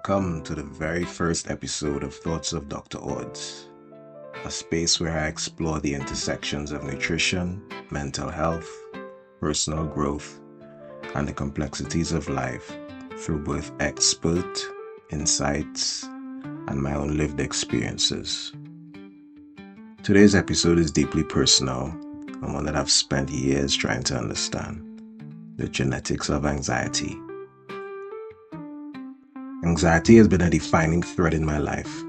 Welcome to the very first episode of Thoughts of Dr. Auds, a space where I explore the intersections of nutrition, mental health, personal growth, and the complexities of life through both expert insights and my own lived experiences. Today's episode is deeply personal and one that I've spent years trying to understand: the genetics of anxiety. Anxiety has been a defining thread in my life.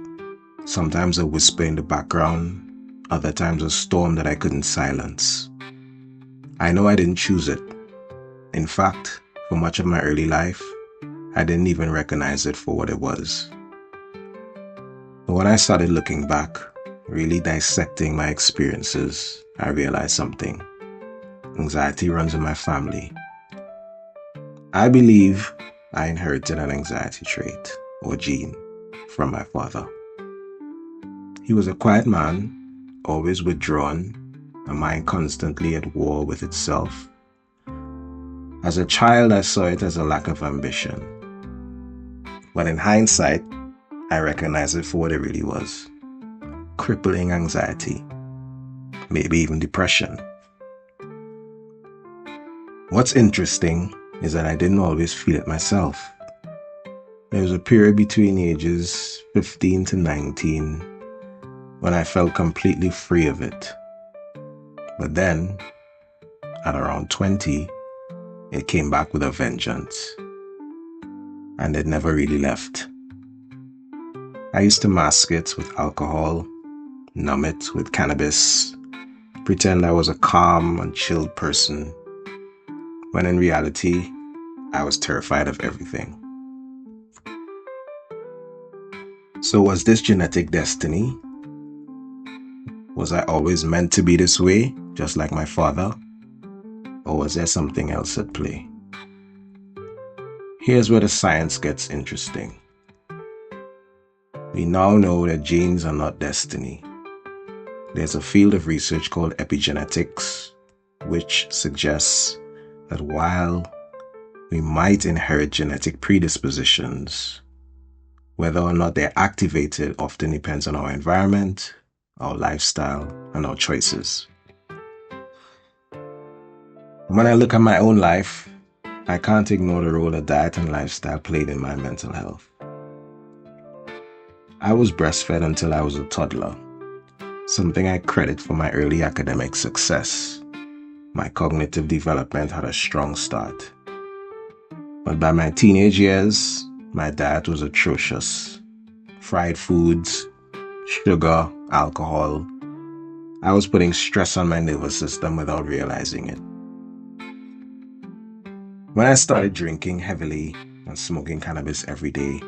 Sometimes a whisper in the background, other times a storm that I couldn't silence. I know I didn't choose it. In fact, for much of my early life, I didn't even recognize it for what it was. But when I started looking back, really dissecting my experiences, I realized something. Anxiety runs in my family. I believe I inherited an anxiety trait, or gene, from my father. He was a quiet man, always withdrawn, a mind constantly at war with itself. As a child, I saw it as a lack of ambition. But in hindsight, I recognize it for what it really was: crippling anxiety, maybe even depression. What's interesting is that I didn't always feel it myself. There was a period between ages 15 to 19 when I felt completely free of it. But then, at around 20, it came back with a vengeance. And it never really left. I used to mask it with alcohol, numb it with cannabis, pretend I was a calm and chilled person, when in reality, I was terrified of everything. So was this genetic destiny? Was I always meant to be this way, just like my father? Or was there something else at play? Here's where the science gets interesting. We now know that genes are not destiny. There's a field of research called epigenetics, which suggests that while we might inherit genetic predispositions, whether or not they're activated often depends on our environment, our lifestyle, and our choices. When I look at my own life, I can't ignore the role that diet and lifestyle played in my mental health. I was breastfed until I was a toddler, something I credit for my early academic success. My cognitive development had a strong start. But by my teenage years, my diet was atrocious. Fried foods, sugar, alcohol. I was putting stress on my nervous system without realizing it. When I started drinking heavily and smoking cannabis every day,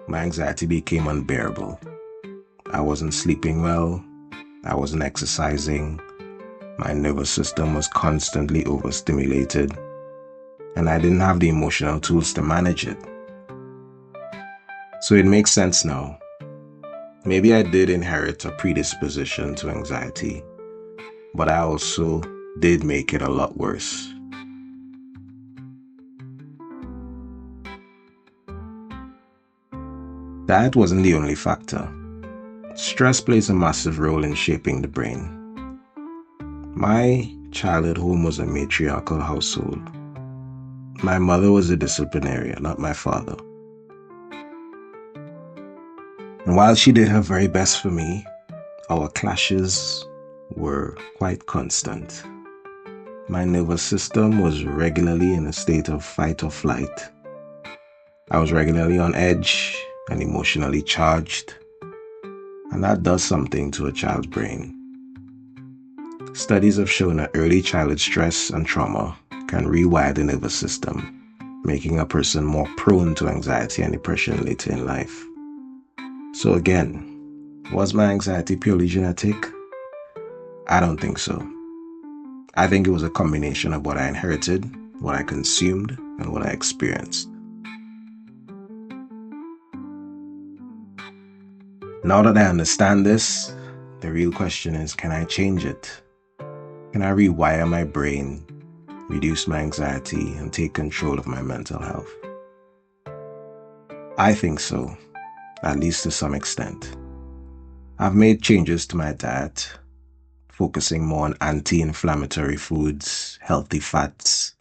my anxiety became unbearable. I wasn't sleeping well. I wasn't exercising. My nervous system was constantly overstimulated, and I didn't have the emotional tools to manage it. So it makes sense now. Maybe I did inherit a predisposition to anxiety, but I also did make it a lot worse. Diet wasn't the only factor. Stress plays a massive role in shaping the brain. My childhood home was a matriarchal household. My mother was a disciplinarian, not my father. And while she did her very best for me, our clashes were quite constant. My nervous system was regularly in a state of fight or flight. I was regularly on edge and emotionally charged, and that does something to a child's brain. Studies have shown that early childhood stress and trauma can rewire the nervous system, making a person more prone to anxiety and depression later in life. So again, was my anxiety purely genetic? I don't think so. I think it was a combination of what I inherited, what I consumed, and what I experienced. Now that I understand this, the real question is, can I change it? Can I rewire my brain, reduce my anxiety, and take control of my mental health? I think so, at least to some extent. I've made changes to my diet, focusing more on anti-inflammatory foods, healthy fats,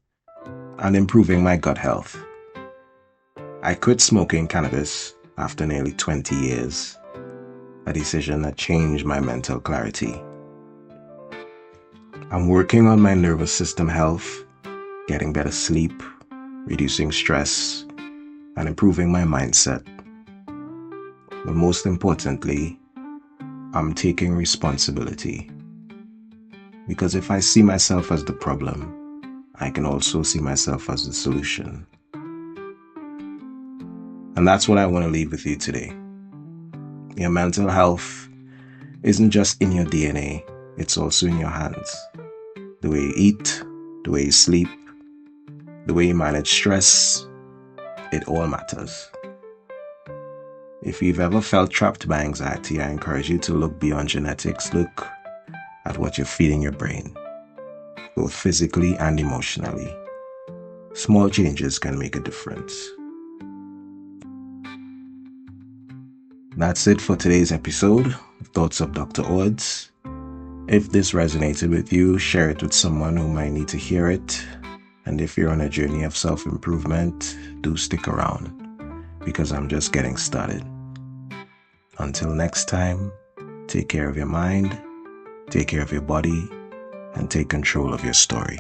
and improving my gut health. I quit smoking cannabis after nearly 20 years, a decision that changed my mental clarity. I'm working on my nervous system health, getting better sleep, reducing stress, and improving my mindset. But most importantly, I'm taking responsibility. Because if I see myself as the problem, I can also see myself as the solution. And that's what I want to leave with you today. Your mental health isn't just in your DNA, it's also in your hands. The way you eat, the way you sleep, the way you manage stress, it all matters. If you've ever felt trapped by anxiety, I encourage you to look beyond genetics. Look at what you're feeding your brain, both physically and emotionally. Small changes can make a difference. That's it for today's episode of Thoughts of Dr. Auds. If this resonated with you, share it with someone who might need to hear it. And if you're on a journey of self-improvement, do stick around, because I'm just getting started. Until next time, take care of your mind, take care of your body, and take control of your story.